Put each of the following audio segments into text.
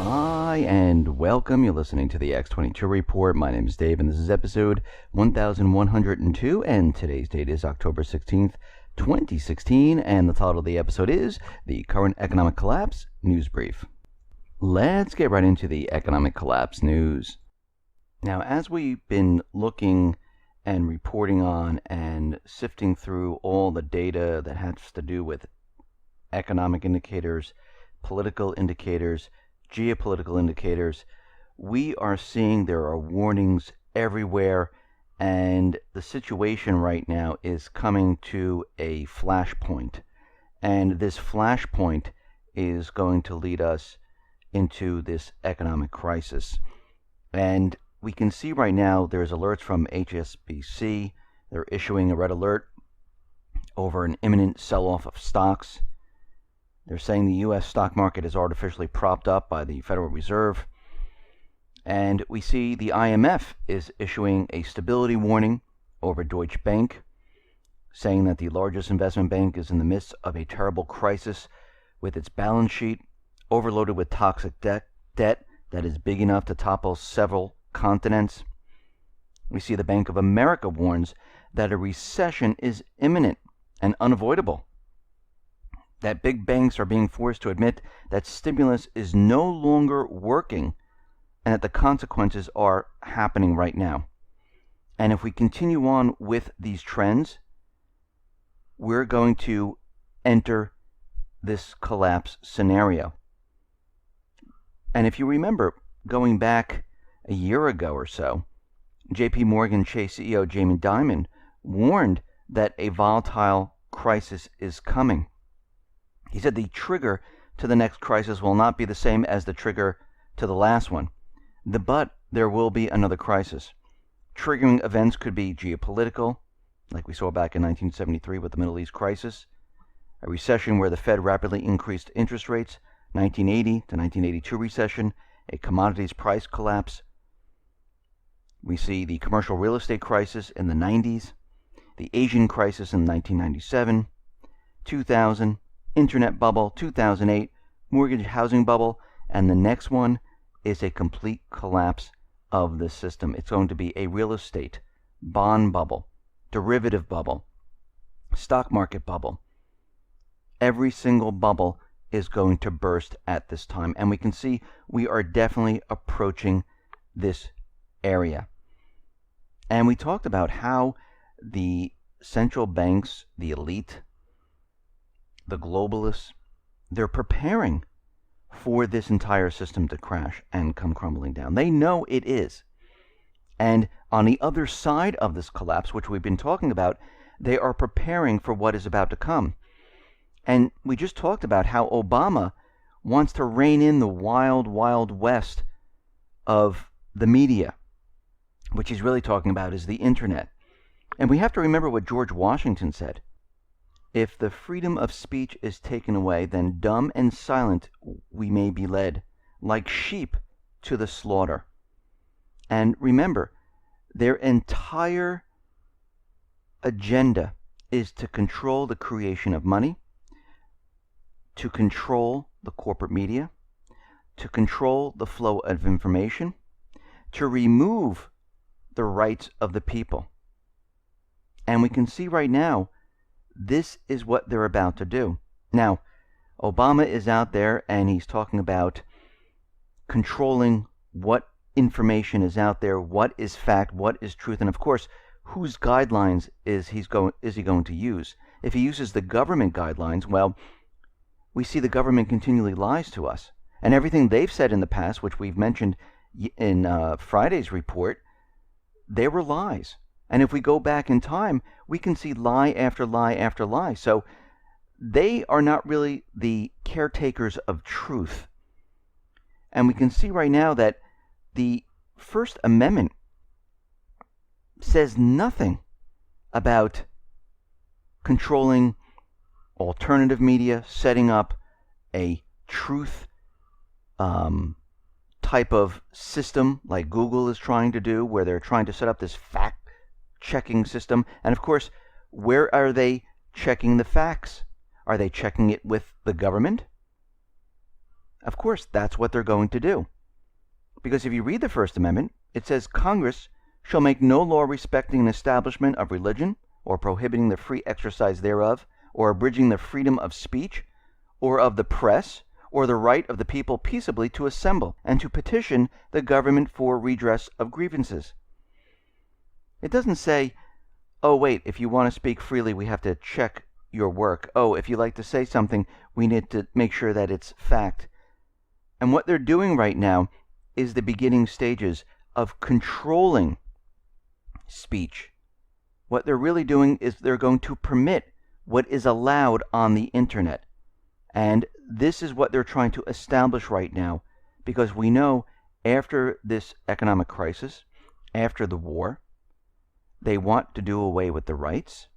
Hi, and welcome. You're listening to the X22 Report. My name is Dave, and this is episode 1102, and today's date is October 16th, 2016, and the title of the episode is The Current Economic Collapse News Brief. Let's get right into the economic collapse news. Now, as we've been looking and reporting on and sifting through all the data that has to do with economic indicators, political indicators, geopolitical indicators, we are seeing there are warnings everywhere, and the situation right now is coming to a flashpoint. And this flashpoint is going to lead us into this economic crisis. And we can see right now there's alerts from HSBC. They're issuing a red alert over an imminent sell-off of stocks. They're saying the U.S. stock market is artificially propped up by the Federal Reserve. And we see the IMF is issuing a stability warning over Deutsche Bank, saying that the largest investment bank is in the midst of a terrible crisis with its balance sheet overloaded with toxic debt that is big enough to topple several continents. We see the Bank of America warns that a recession is imminent and unavoidable, that big banks are being forced to admit that stimulus is no longer working and that the consequences are happening right now. And if we continue on with these trends, we're going to enter this collapse scenario. And if you remember, going back a year ago or so, JP Morgan Chase CEO Jamie Dimon warned that a volatile crisis is coming. He said the trigger to the next crisis will not be the same as the trigger to the last one, but there will be another crisis. Triggering events could be geopolitical, like we saw back in 1973 with the Middle East crisis, a recession where the Fed rapidly increased interest rates, 1980 to 1982 recession, a commodities price collapse. We see the commercial real estate crisis in the 90s, the Asian crisis in 1997, 2000, Internet bubble, 2008, mortgage housing bubble, and the next one is a complete collapse of the system. It's going to be a real estate, bond bubble, derivative bubble, stock market bubble. Every single bubble is going to burst at this time, and we can see we are definitely approaching this area. And we talked about how the central banks, the elite, the globalists, they're preparing for this entire system to crash and come crumbling down. They know it is. And on the other side of this collapse, which we've been talking about, they are preparing for what is about to come. And we just talked about how Obama wants to rein in the wild, wild west of the media, which he's really talking about is the internet. And we have to remember what George Washington said. If the freedom of speech is taken away, then dumb and silent we may be led, like sheep to the slaughter. And remember, their entire agenda is to control the creation of money, to control the corporate media, to control the flow of information, to remove the rights of the people. And we can see right now, this is what they're about to do. Now, Obama is out there and he's talking about controlling what information is out there, what is fact, what is truth, and of course, whose guidelines is he going to use? If he uses the government guidelines, well, we see the government continually lies to us. And everything they've said in the past, which we've mentioned in Friday's report, they were lies. And if we go back in time, we can see lie after lie after lie. So they are not really the caretakers of truth. And we can see right now that the First Amendment says nothing about controlling alternative media, setting up a truth type of system like Google is trying to do, where they're trying to set up this fact-checking system. And of course, where are they checking the facts? Are they checking it with the government? Of course, that's what they're going to do. Because if you read the First Amendment, it says Congress shall make no law respecting an establishment of religion, or prohibiting the free exercise thereof, or abridging the freedom of speech, or of the press, or the right of the people peaceably to assemble, and to petition the government for redress of grievances. It doesn't say, oh wait, if you want to speak freely, we have to check your work. Oh, if you like to say something, we need to make sure that it's fact. And what they're doing right now is the beginning stages of controlling speech. What they're really doing is they're going to permit what is allowed on the internet. And this is what they're trying to establish right now, because we know after this economic crisis, after the war, they want to do away with the rights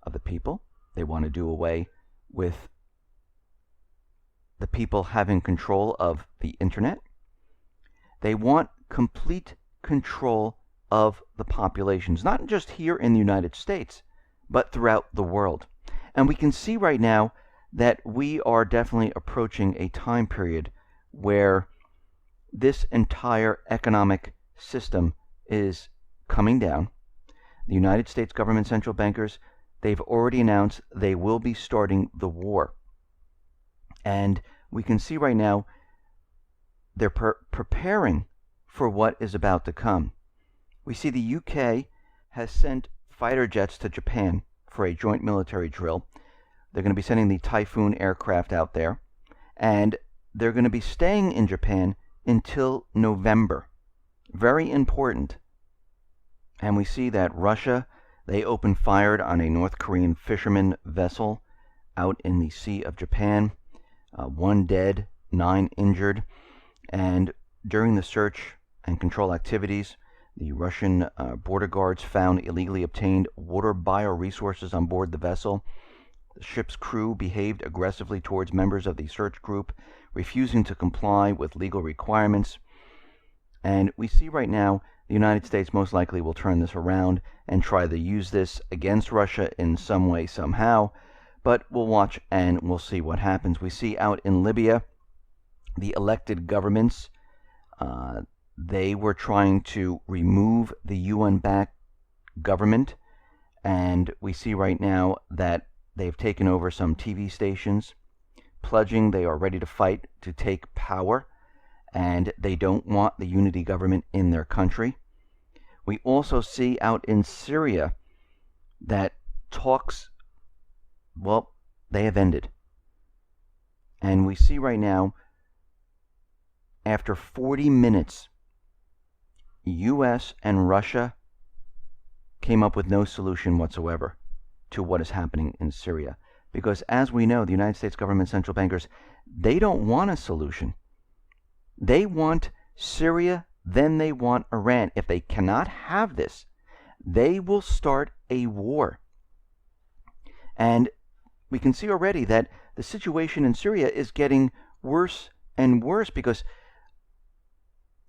of the people. They want to do away with the people having control of the internet. They want complete control of the populations, not just here in the United States, but throughout the world. And we can see right now that we are definitely approaching a time period where this entire economic system is coming down. The United States government central bankers, they've already announced they will be starting the war. And we can see right now they're preparing for what is about to come. We see the UK has sent fighter jets to Japan for a joint military drill. They're going to be sending the Typhoon aircraft out there, and they're going to be staying in Japan until November. Very important. And we see that Russia, they opened fire on a North Korean fisherman vessel out in the Sea of Japan. 1 dead, 9 injured. And during the search and control activities, the Russian border guards found illegally obtained water bioresources on board the vessel. The ship's crew behaved aggressively towards members of the search group, refusing to comply with legal requirements. And we see right now the United States most likely will turn this around and try to use this against Russia in some way, somehow. But we'll watch and we'll see what happens. We see out in Libya, the elected governments, they were trying to remove the UN-backed government. And we see right now that they've taken over some TV stations, pledging they are ready to fight to take power, and they don't want the unity government in their country. We also see out in Syria that talks, well, they have ended. And we see right now, after 40 minutes, U.S. and Russia came up with no solution whatsoever to what is happening in Syria. Because as we know, the United States government central bankers, they don't want a solution. They want Syria, then they want Iran. If they cannot have this, they will start a war. And we can see already that the situation in Syria is getting worse and worse because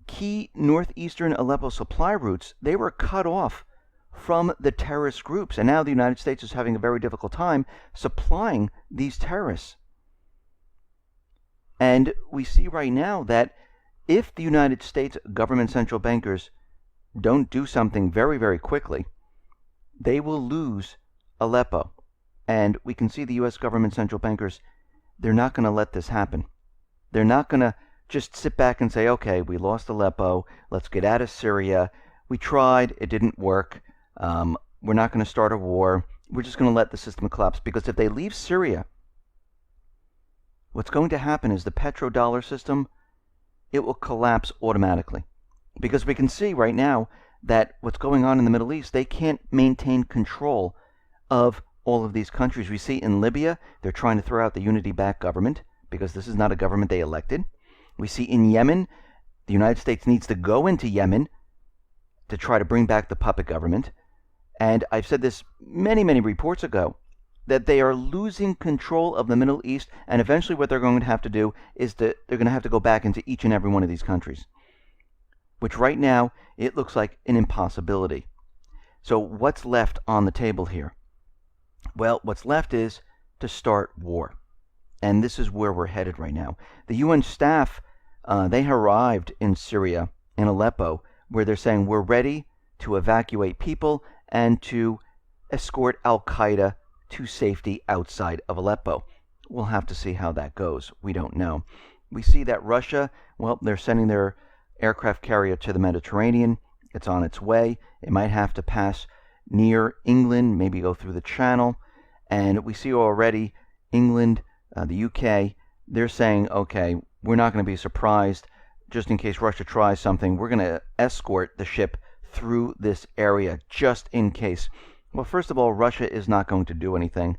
key northeastern Aleppo supply routes, they were cut off from the terrorist groups. And now the United States is having a very difficult time supplying these terrorists. And we see right now that if the United States government central bankers don't do something very, very quickly, they will lose Aleppo. And we can see the U.S. government central bankers, they're not going to let this happen. They're not going to just sit back and say, okay, we lost Aleppo, let's get out of Syria. We tried, it didn't work. We're not going to start a war. We're just going to let the system collapse. Because if they leave Syria, what's going to happen is the petrodollar system, it will collapse automatically. Because we can see right now that what's going on in the Middle East, they can't maintain control of all of these countries. We see in Libya, they're trying to throw out the unity-backed government because this is not a government they elected. We see in Yemen, the United States needs to go into Yemen to try to bring back the puppet government. And I've said this many, many reports ago, that they are losing control of the Middle East, and eventually what they're going to have to do is they're going to have to go back into each and every one of these countries, which right now, it looks like an impossibility. So what's left on the table here? Well, what's left is to start war. And this is where we're headed right now. The UN staff, they arrived in Syria, in Aleppo, where they're saying we're ready to evacuate people and to escort al-Qaeda to safety outside of Aleppo. We'll have to see how that goes. We don't know. We see that Russia, well, they're sending their aircraft carrier to the Mediterranean. It's on its way. It might have to pass near England, maybe go through the Channel. And we see already England, the UK, they're saying, okay, we're not going to be surprised. Just in case Russia tries something, we're going to escort the ship through this area just in case. Well, first of all, Russia is not going to do anything.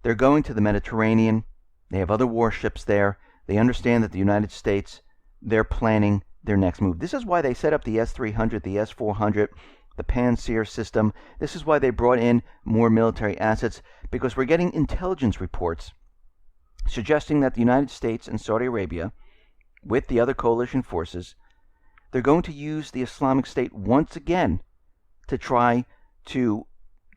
They're going to the Mediterranean. They have other warships there. They understand that the United States, they're planning their next move. This is why they set up the S-300, the S-400, the Pantsir system. This is why they brought in more military assets, because we're getting intelligence reports suggesting that the United States and Saudi Arabia, with the other coalition forces, they're going to use the Islamic State once again to try to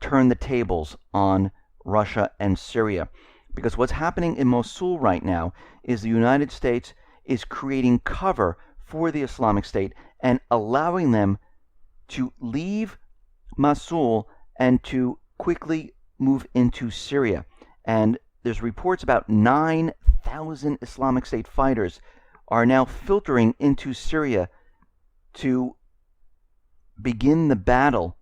turn the tables on Russia and Syria. Because what's happening in Mosul right now is the United States is creating cover for the Islamic State and allowing them to leave Mosul and to quickly move into Syria. And there's reports about 9,000 Islamic State fighters are now filtering into Syria to begin the battle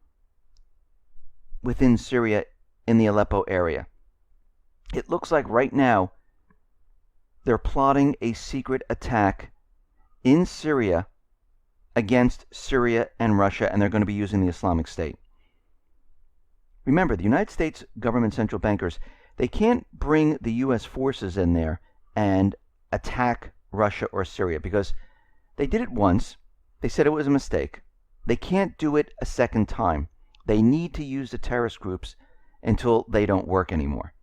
within Syria in the Aleppo area. It looks like right now they're plotting a secret attack in Syria against Syria and Russia, and they're going to be using the Islamic State. Remember, the United States government central bankers, they can't bring the U.S. forces in there and attack Russia or Syria because they did it once. They said it was a mistake. They can't do it a second time. They need to use the terrorist groups until they don't work anymore.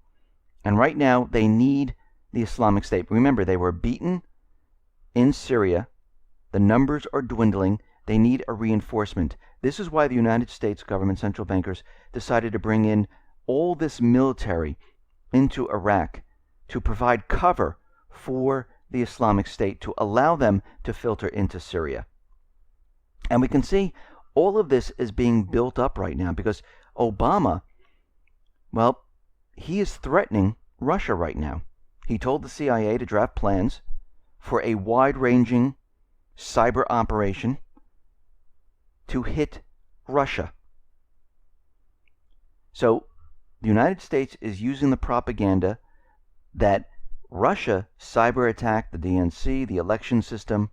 And right now, they need the Islamic State. Remember, they were beaten in Syria. The numbers are dwindling. They need a reinforcement. This is why the United States government central bankers decided to bring in all this military into Iraq to provide cover for the Islamic State, to allow them to filter into Syria. And we can see all of this is being built up right now because Obama, well, he is threatening Russia right now. He told the CIA to draft plans for a wide-ranging cyber operation to hit Russia. So the United States is using the propaganda that Russia cyber attacked the DNC, the election system,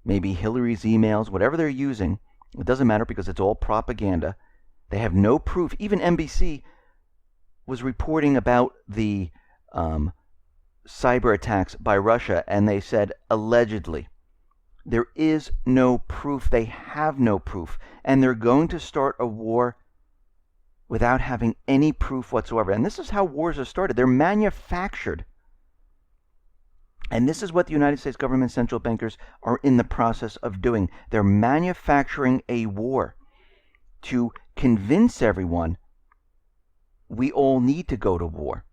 maybe Hillary's emails, whatever they're using. It doesn't matter because it's all propaganda. They have no proof. Even NBC was reporting about the cyber attacks by Russia, and they said allegedly. There is no proof. They have no proof. And they're going to start a war without having any proof whatsoever. And this is how wars are started. They're manufactured. And this is what the United States government central bankers are in the process of doing. They're manufacturing a war to convince everyone we all need to go to war.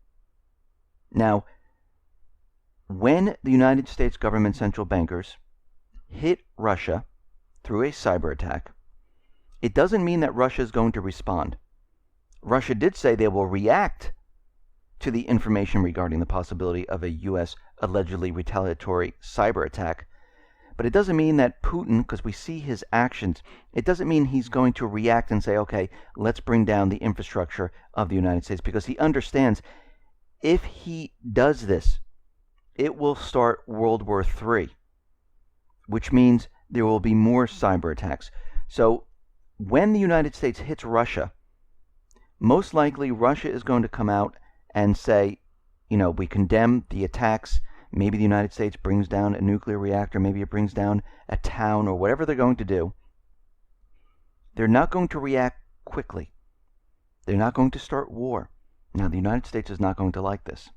Now, when the United States government central bankers hit Russia through a cyber attack, it doesn't mean that Russia is going to respond. Russia did say they will react to the information regarding the possibility of a U.S. allegedly retaliatory cyber attack. But it doesn't mean that Putin, because we see his actions, it doesn't mean he's going to react and say, okay, let's bring down the infrastructure of the United States, because he understands if he does this, it will start World War III, which means there will be more cyber attacks. So when the United States hits Russia, most likely Russia is going to come out and say, you know, we condemn the attacks. Maybe the United States brings down a nuclear reactor. Maybe it brings down a town or whatever they're going to do. They're not going to react quickly. They're not going to start war. Now, the United States is not going to like this.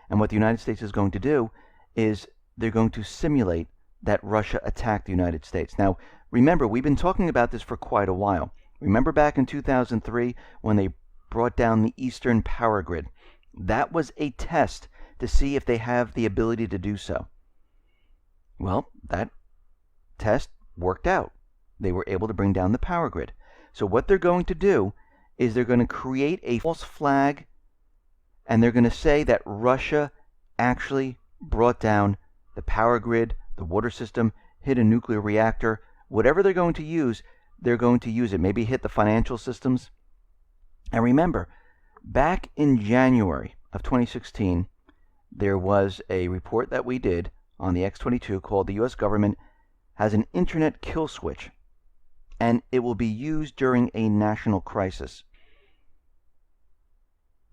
And what the United States is going to do is they're going to simulate that Russia attacked the United States. Now, remember, we've been talking about this for quite a while. Remember back in 2003 when they brought down the Eastern Power Grid? That was a test to see if they have the ability to do so. Well, that test worked out. They were able to bring down the power grid. So what they're going to do is they're going to create a false flag, and they're going to say that Russia actually brought down the power grid, the water system, hit a nuclear reactor. Whatever they're going to use, they're going to use it. Maybe hit the financial systems. And remember, back in January of 2016, there was a report that we did on the X22 called "The U.S. Government Has an Internet Kill Switch, and it will be used during a national crisis."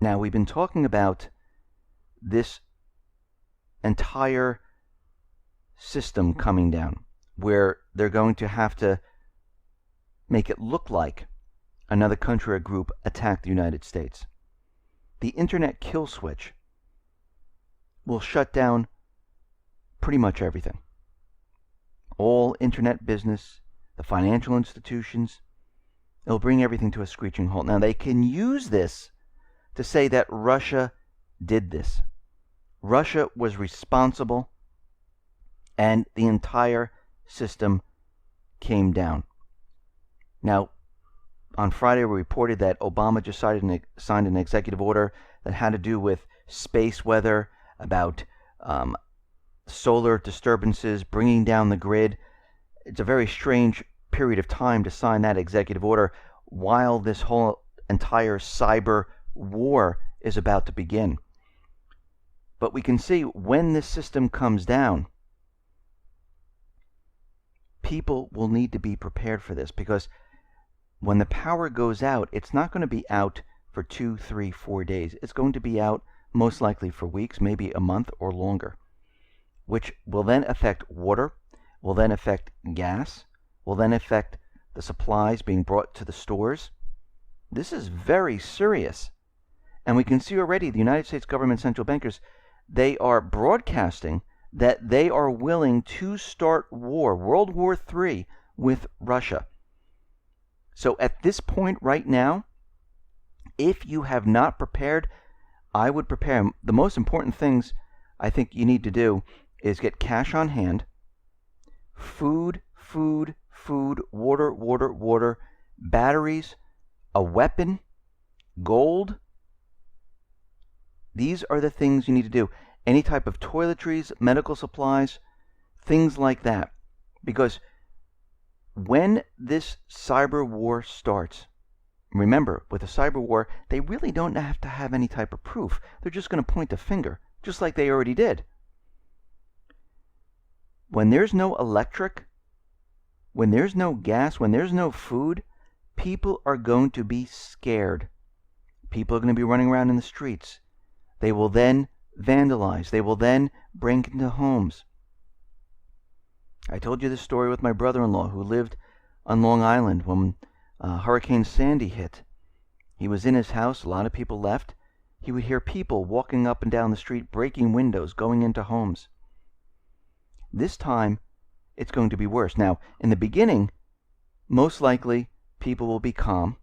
Now, we've been talking about this entire system coming down, where they're going to have to make it look like another country or group attacked the United States. The Internet Kill Switch will shut down pretty much everything. All internet business, the financial institutions, it'll bring everything to a screeching halt. Now, they can use this to say that Russia did this. Russia was responsible, and the entire system came down. Now, on Friday, we reported that Obama just signed an executive order that had to do with space weather, about solar disturbances, bringing down the grid. It's a very strange period of time to sign that executive order while this whole entire cyber war is about to begin. But we can see when this system comes down, people will need to be prepared for this, because when the power goes out, it's not going to be out for 2, 3, 4 days. It's going to be out most likely for weeks, maybe a month or longer, which will then affect water, will then affect gas, will then affect the supplies being brought to the stores. This is very serious. And we can see already the United States government central bankers, they are broadcasting that they are willing to start war, World War III, with Russia. So at this point right now, if you have not prepared, I would prepare. The most important things I think you need to do is get cash on hand, food, water, batteries, a weapon, gold. These are the things you need to do. Any type of toiletries, medical supplies, things like that. Because when this cyber war starts, remember, with a cyber war, they really don't have to have any type of proof. They're just going to point a finger, just like they already did. When there's no electric, when there's no gas, when there's no food, people are going to be scared. People are going to be running around in the streets. They will then vandalize. They will then break into homes. I told you this story with my brother-in-law who lived on Long Island when Hurricane Sandy hit. He was in his house. A lot of people left. He would hear people walking up and down the street, breaking windows, going into homes. This time, it's going to be worse. Now, in the beginning, most likely, people will be calm.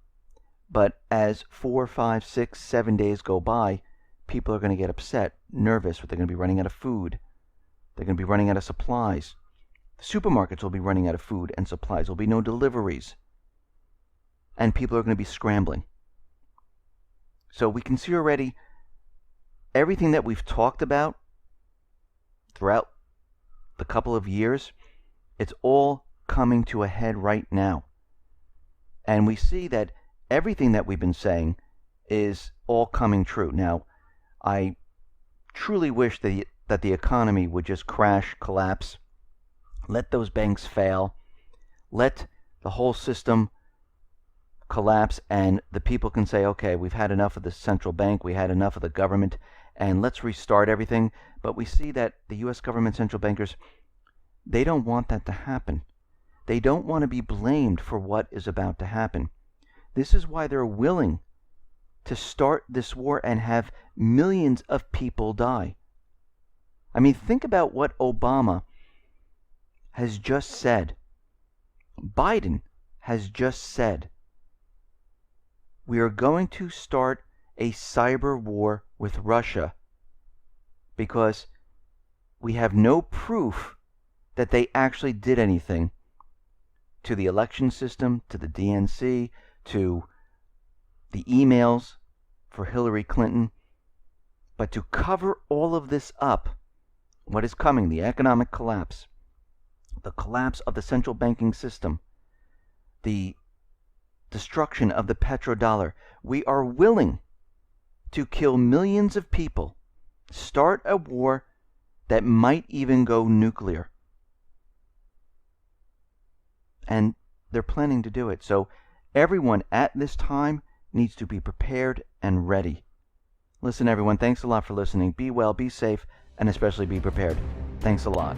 But as 4, 5, 6, 7 days go by, people are going to get upset, nervous. They're going to be running out of food. They're going to be running out of supplies. The supermarkets will be running out of food and supplies. There will be no deliveries. And people are going to be scrambling. So we can see already everything that we've talked about throughout the couple of years, it's all coming to a head right now. And we see that everything that we've been saying is all coming true. Now, I truly wish that the economy would just crash, collapse, let those banks fail, let the whole system collapse, and the people can say, okay, we've had enough of the central bank, we had enough of the government, and let's restart everything. But we see that the U.S. government central bankers, they don't want that to happen. They don't want to be blamed for what is about to happen. This is why they're willing to start this war and have millions of people die. I mean, think about what Obama has just said. Biden has just said. We are going to start a cyber war with Russia because we have no proof that they actually did anything to the election system, to the DNC, to the emails for Hillary Clinton. But to cover all of this up, what is coming, the economic collapse, the collapse of the central banking system, the destruction of the petrodollar, we are willing to kill millions of people, start a war that might even go nuclear. And they're planning to do it. So everyone at this time needs to be prepared and ready. Listen, everyone, thanks a lot for listening. Be well, be safe, and especially be prepared. Thanks a lot.